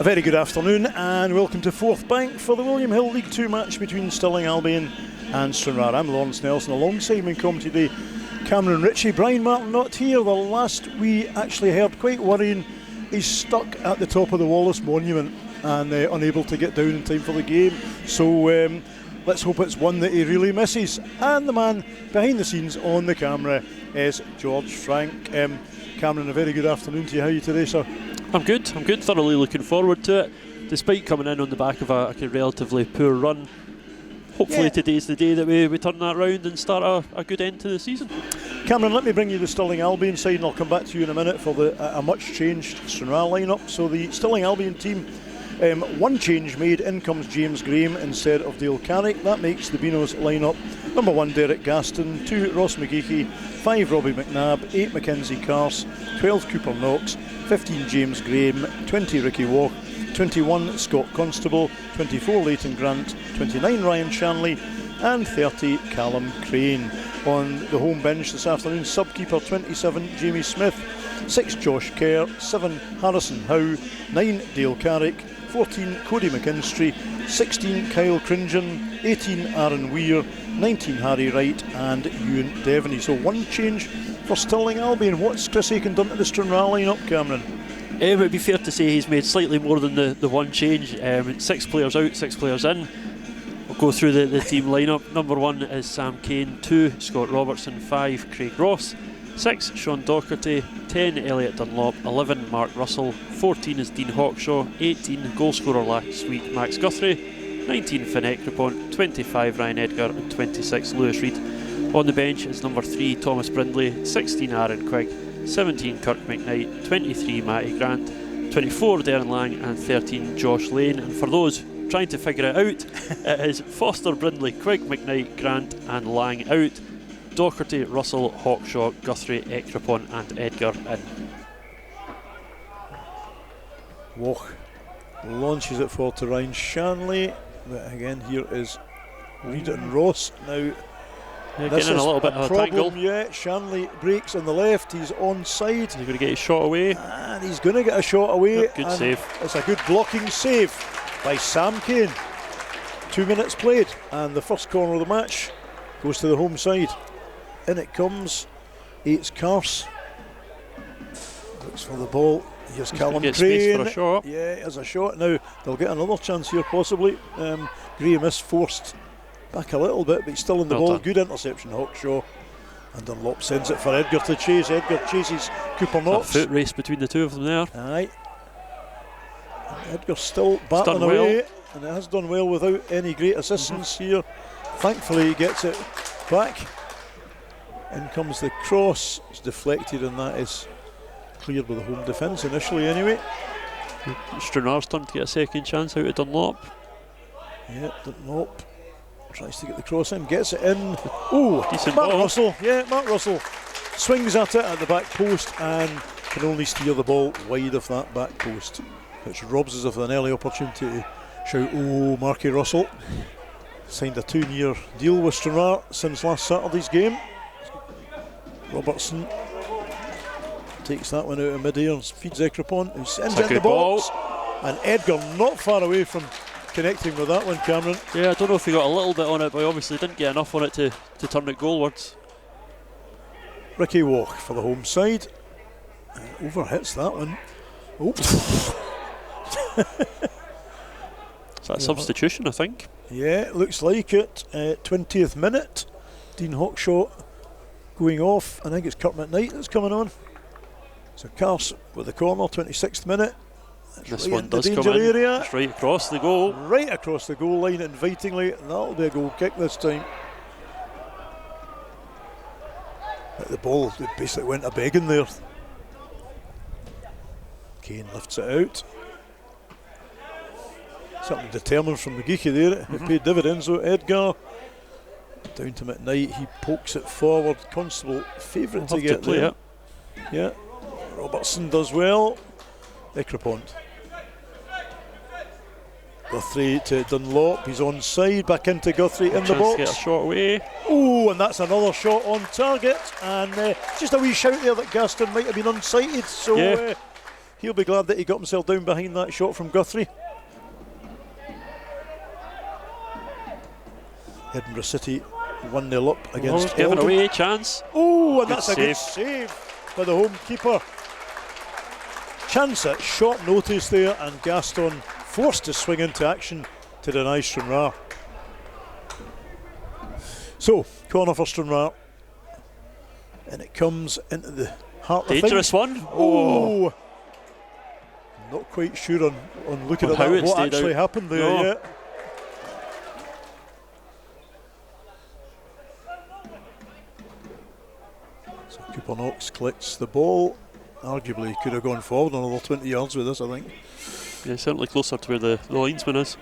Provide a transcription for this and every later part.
A very good afternoon and welcome to Forthbank for the William Hill League 2 match between Stirling Albion and Stranraer. I'm Laurence Nelson, alongside me in commentary today, Cameron Ritchie. Brian Martin not here. The last we actually heard, quite worrying, he's stuck at the top of the Wallace Monument and unable to get down in time for the game. So let's hope it's one that he really misses. And the man behind the scenes on the camera is George Frank. Cameron, a very good afternoon to you. How are you today, sir? I'm good, thoroughly looking forward to it, despite coming in on the back of a relatively poor run. Hopefully today's the day that we turn that round and start a good end to the season. Cameron, let me bring you the Stirling Albion side and I'll come back to you in a minute for a much changed Stranraer lineup. So the Stirling Albion team, one change made, in comes James Graham instead of Dale Carrick. That makes the Beano's lineup: number 1 Derek Gaston, 2 Ross McGeechy, 5 Robbie McNabb, 8 Mackenzie Carse, 12 Cooper Knox, 15 James Graham, 20 Ricky Walk, 21 Scott Constable, 24 Leighton Grant, 29 Ryan Shanley and 30 Callum Crane. On the home bench this afternoon, sub-keeper 27 Jamie Smith, 6 Josh Kerr, 7 Harrison Howe, 9 Dale Carrick, 14 Cody McKinstry, 16 Kyle Cringen, 18 Aaron Weir, 19 Harry Wright and Ewan Devaney. So one change for Stirling Albion. What's Chris Aiken done to the Stranraer lineup, Cameron? It would be fair to say he's made slightly more than the one change. 6 players out, 6 players in. We'll go through the team lineup. Number 1 is Sam Kane, 2 Scott Robertson, 5 Craig Ross, 6 Sean Docherty, 10 Elliot Dunlop, 11 Mark Russell, 14 is Dean Hawkshaw, 18 goalscorer last week Max Guthrie, 19 Finn Ekrapont, 25 Ryan Edgar and 26 Lewis Reid. On the bench is number 3 Thomas Brindley, 16 Aaron Quigg, 17 Kirk McKnight, 23 Matty Grant, 24 Darren Lang and 13 Josh Lane. And for those trying to figure it out, it is Foster, Brindley, Quigg, McKnight, Grant and Lang out, Docherty, Russell, Hawkshaw, Guthrie, Ekrapont and Edgar in. Walk launches it forward to Ryan Shanley, but again here is Reid and Ross. Now this is a little bit of a problem. Yeah, Shanley breaks on the left, he's onside. He's going to get his shot away. And he's going to get a shot away. Yep, good save. It's a good blocking save by Sam Kane. 2 minutes played and the first corner of the match goes to the home side. In it comes, it's Carse. Looks for the ball. Here's Callum Crane. For a shot. Yeah, it has a shot. Now they'll get another chance here possibly. Graham is forced back a little bit, but he's still in the ball. Good interception, Hawkshaw. And Dunlop sends it for Edgar to chase. Edgar chases Cooper Knox. A foot race between the two of them there. Aye. And Edgar's still battling away, and it has done well without any great assistance here. Thankfully he gets it back. In comes the cross. It's deflected and that is cleared with the home defence initially anyway. Stranraer's turn to get a second chance out of Dunlop. Yeah, Dunlop tries to get the cross in, gets it in. Oh, decent Mark ball. Russell. Yeah, Mark Russell swings at it at the back post and can only steer the ball wide of that back post, which robs us of an early opportunity to shout, oh, Marky Russell. Signed a 2-year deal with Stranraer since last Saturday's game. Robertson takes that one out of mid-air and feeds Ekrapont, who sends it in the box. And Edgar not far away from connecting with that one, Cameron. Yeah, I don't know if he got a little bit on it, but he obviously didn't get enough on it to turn it goalwards. Ricky Walk for the home side. Overhits that one. Oh. Is that a substitution, I think? Yeah, it looks like it. 20th minute. Dean Hawkshaw going off. I think it's Kirk McKnight that's coming on. So Carse with the corner, 26th minute. This one does come in. Area. It's right across the goal. Right across the goal line, invitingly. And that'll be a goal kick this time. But the ball basically went a begging there. Kane lifts it out. Something determined from McGeechy there. It paid dividends. So Edgar down to McKnight. He pokes it forward. Constable favourite to get there. It. Yeah. Robertson does well. Ekrapont. Guthrie to Dunlop. He's onside. Back into Guthrie in the box. Get a shot away. Oh, and that's another shot on target. And just a wee shout there that Gaston might have been unsighted. So He'll be glad that he got himself down behind that shot from Guthrie. Edinburgh City 1-0 up against giving Albion. away a chance. Oh, and Good that's a good save by the home keeper. Chance at short notice there, and Gaston forced to swing into action to deny Stranraer. So, corner for Stranraer. And it comes into the heart of things. Dangerous one. Oh! Not quite sure on looking On at how that, it what stayed actually out. happened there. No. Yeah. So Cooper Knox collects the ball. Arguably could have gone forward another 20 yards with this, I think. Yeah, certainly closer to where the linesman is.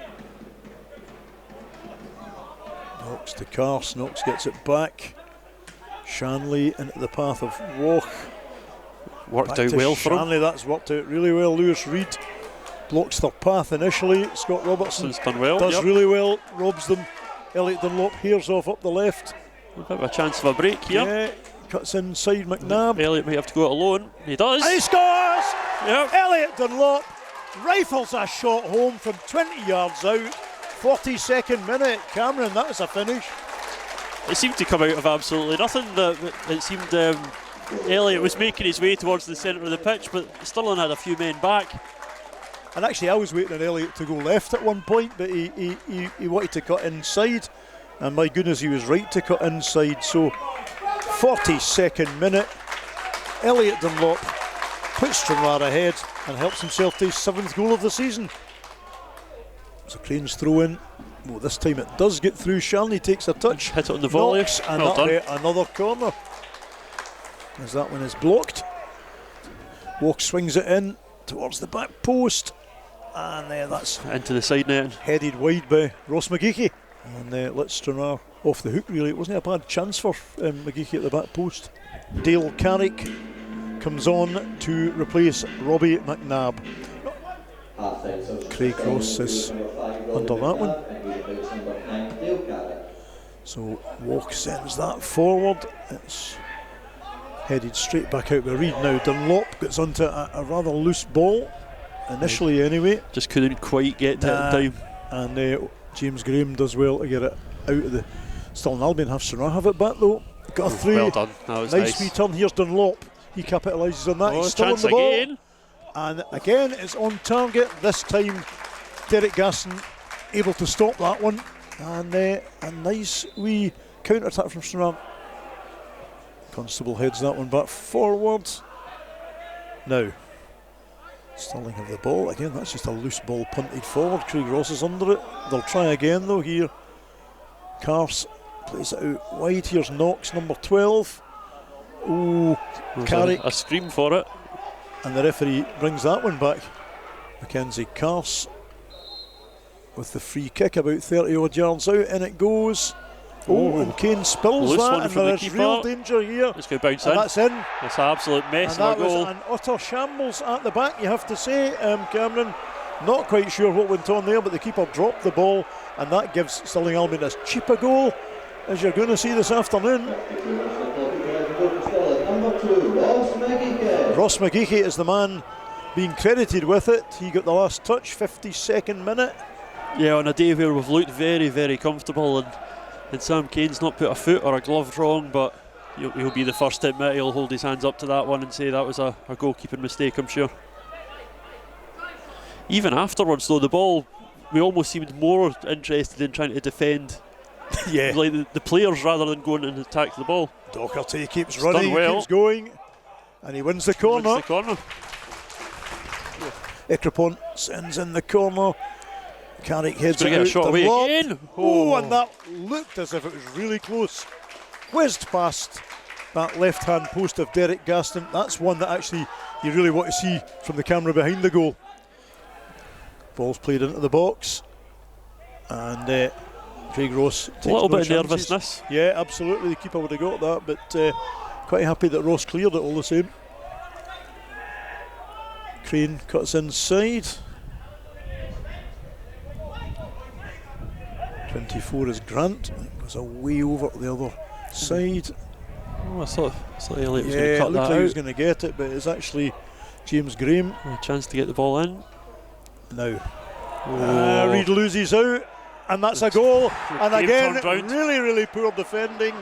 Knox to Cars. Knox gets it back. Shanley into the path of Walk. Worked Back out to well for him. Shanley, that's worked out really well. Lewis Reid blocks their path initially. Scott Robertson It's done well. does Yep. really well, robs them. Elliot Dunlop hears off up the left. A bit of a chance of a break here. Yeah, cuts inside McNabb. Elliot might have to go it alone. He does. And he scores! Yep. Elliot Dunlop rifles a shot home from 20 yards out. 42nd minute. Cameron, that was a finish. It seemed to come out of absolutely nothing. It seemed Elliot was making his way towards the centre of the pitch, but Stirling had a few men back. And actually I was waiting on Elliot to go left at one point, but he wanted to cut inside, and my goodness, he was right to cut inside. So 42nd minute, Elliot Dunlop puts Stranraer ahead and helps himself to his 7th goal of the season. So Crane's throw in. Well, this time it does get through. Shanley takes a touch, Hit it on the volley. knocks, and Well that'll done. be another corner, as that one is blocked. Walk swings it in towards the back post, and that's Into the side net. headed wide by Ross McGeechy, and lets Stranraer off the hook. Really, it wasn't a bad chance for McGeechy at the back post. Dale Carrick comes on to replace Robbie McNabb. Craig Ross is under that one. So Walk sends that forward. It's headed straight back out by Reid. Now Dunlop gets onto a rather loose ball, initially anyway. Just couldn't quite get to it in time. And James Graham does well to get it out of the Stirling Albion. Stranraer have it back though. Guthrie, Well done. That was nice wee nice. turn. Here's Dunlop. He capitalises on that. Oh, He's still on chance the ball. again. And again, it's on target. This time, Derek Gaston able to stop that one. And a nice wee counter-attack from Stranraer. Constable heads that one back forward. Now, Stirling have the ball. Again, that's just a loose ball punted forward. Craig Ross is under it. They'll try again though here. Cars plays it out wide. Here's Knox, number 12. Ooh, Carrick. A scream for it. And the referee brings that one back. Mackenzie Cars with the free kick about 30 odd yards out, and it goes. Oh, and Kane spills Loose that, one and from there the is keeper. real danger here. It's going to bounce And in. that's in. It's an absolute mess And of that a was goal. an utter shambles at the back, you have to say, Cameron. Not quite sure what went on there, but the keeper dropped the ball, and that gives Stirling Albion as cheap a goal as you're going to see this afternoon. Ross McGeechy is the man being credited with it. He got the last touch, 52nd minute. Yeah, on a day where we've looked very, very comfortable, and Sam Kane's not put a foot or a glove wrong, but he'll be the first to admit he'll hold his hands up to that one and say that was a goalkeeping mistake, I'm sure. Even afterwards though, the ball, we almost seemed more interested in trying to defend Yeah. like the players rather than going and attack the ball. Doherty keeps It's running, done well. keeps going, and he wins the corner. Wins the corner. Ekrapont sends in the corner. Carrick heads Gonna it get a out. shot away Dunlop. again. Oh, Oh. and that looked as if it was really close. Whizzed past that left-hand post of Derek Gaston. That's one that actually you really want to see from the camera behind the goal. Ball's played into the box, and Craig Ross takes A little no bit of chances. nervousness. Yeah, absolutely. The keeper would have got that, but quite happy that Ross cleared it all the same. Crane cuts inside. 24 is Grant. It goes away over to the other side. Oh, I thought Elliot was going Yeah, to it cut looked that like he was out. going to get it, but it's actually James Graham. A chance to get the ball in. Now, Oh. Reid loses out, and that's a goal. And Game again, turned round. really, really poor defending.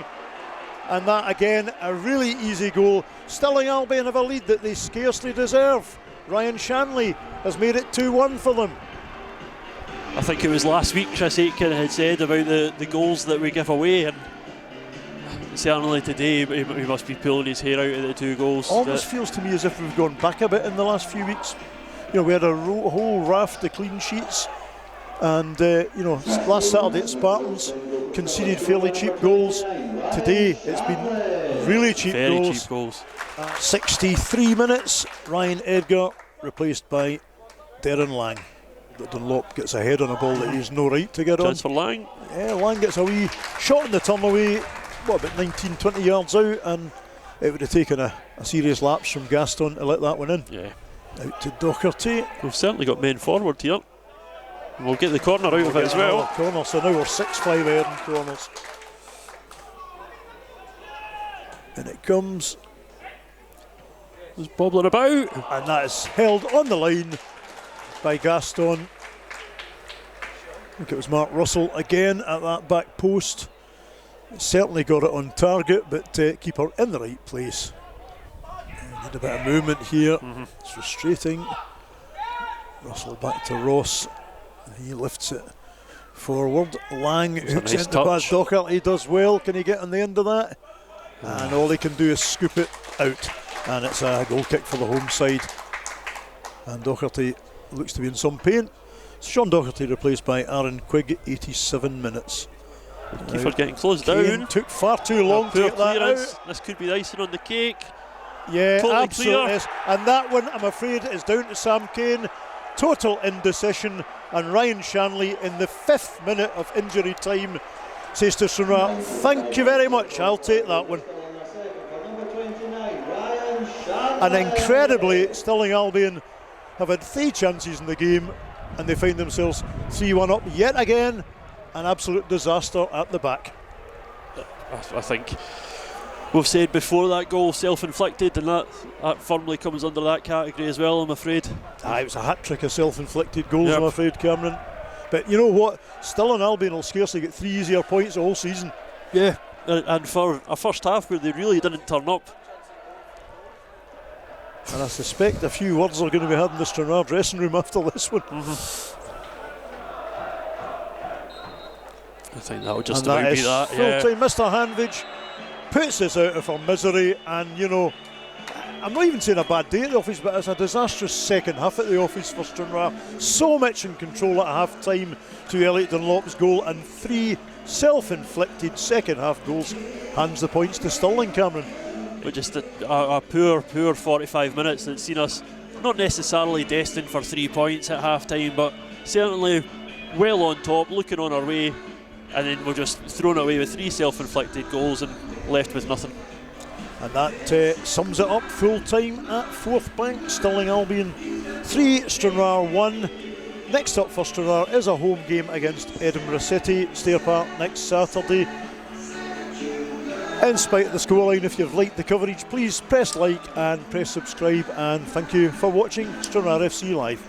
And that again, a really easy goal. Stirling Albion have a lead that they scarcely deserve. Ryan Shanley has made it 2-1 for them. I think it was last week Chris Aitken had said about the goals that we give away, and certainly today he must be pulling his hair out of the 2 goals. Almost feels to me as if we've gone back a bit in the last few weeks. You know, we had a whole raft of clean sheets, and you know, last Saturday at Spartans conceded fairly cheap goals. Today it's been really cheap Very goals. cheap goals. 63 minutes. Ryan Edgar replaced by Darren Lang. Dunlop gets a head on a ball that he's no right to get Chance on. for Lang. Yeah, Lang gets a wee shot in the turn away, what, about 19-20 yards out, and it would have taken a serious lapse from Gaston to let that one in. Yeah. Out to Docherty. We've certainly got men forward here. We'll get the corner out of it as well. Corner, so now we're 6-5 ahead in corners. And it comes, It's bobbling about. and that is held on the line by Gaston. I think it was Mark Russell again at that back post. Certainly got it on target, but keeper in the right place. Need a bit of movement here. It's frustrating. Russell back to Ross. He lifts it forward. Lang hooks nice into past touch. Docherty. Does well. Can he get on the end of that? And all he can do is scoop it out. And it's a goal kick for the home side. And Docherty looks to be in some pain. Sean Docherty replaced by Aaron Quigg, 87 minutes. Keeper getting closed Kane down. took far too long to Poor get that clearance. out. This could be the icing on the cake. Yeah, Totally absolutely clear. is. And that one, I'm afraid, is down to Sam Kane. Total indecision. And Ryan Shanley, in the 5th minute of injury time, says to Stranraer, thank you very much, I'll take that one. And incredibly, Stirling Albion have had 3 chances in the game, and they find themselves 3-1 up yet again. An absolute disaster at the back. I think we've said before that goal self-inflicted, and that firmly comes under that category as well, I'm afraid. It was a hat-trick of self-inflicted goals, Yep. I'm afraid, Cameron. But you know what? Stirling Albion will scarcely get 3 easier points all season. Yeah. And for a first half where they really didn't turn up. And I suspect a few words are going to be had in the Stranraer dressing room after this one. I think that would just And that about be is that. full Yeah. time. Mr. Hanvidge puts us out of our misery, and you know, I'm not even saying a bad day at the office, but it's a disastrous second half at the office for Stranraer. So much in control at half time to Elliot Dunlop's goal, and 3 self-inflicted second half goals hands the points to Stirling, Cameron. But just a poor 45 minutes that's seen us not necessarily destined for 3 points at half time, but certainly well on top, looking on our way, and then we're just thrown away with 3 self-inflicted goals and left with nothing. And that sums it up. Full time at Forthbank. Stirling Albion 3, Stranraer 1. Next up for Stranraer is a home game against Edinburgh City, Stair Park, next Saturday. In spite of the scoreline, if you've liked the coverage, please press like and press subscribe, and thank you for watching Stranraer FC Live.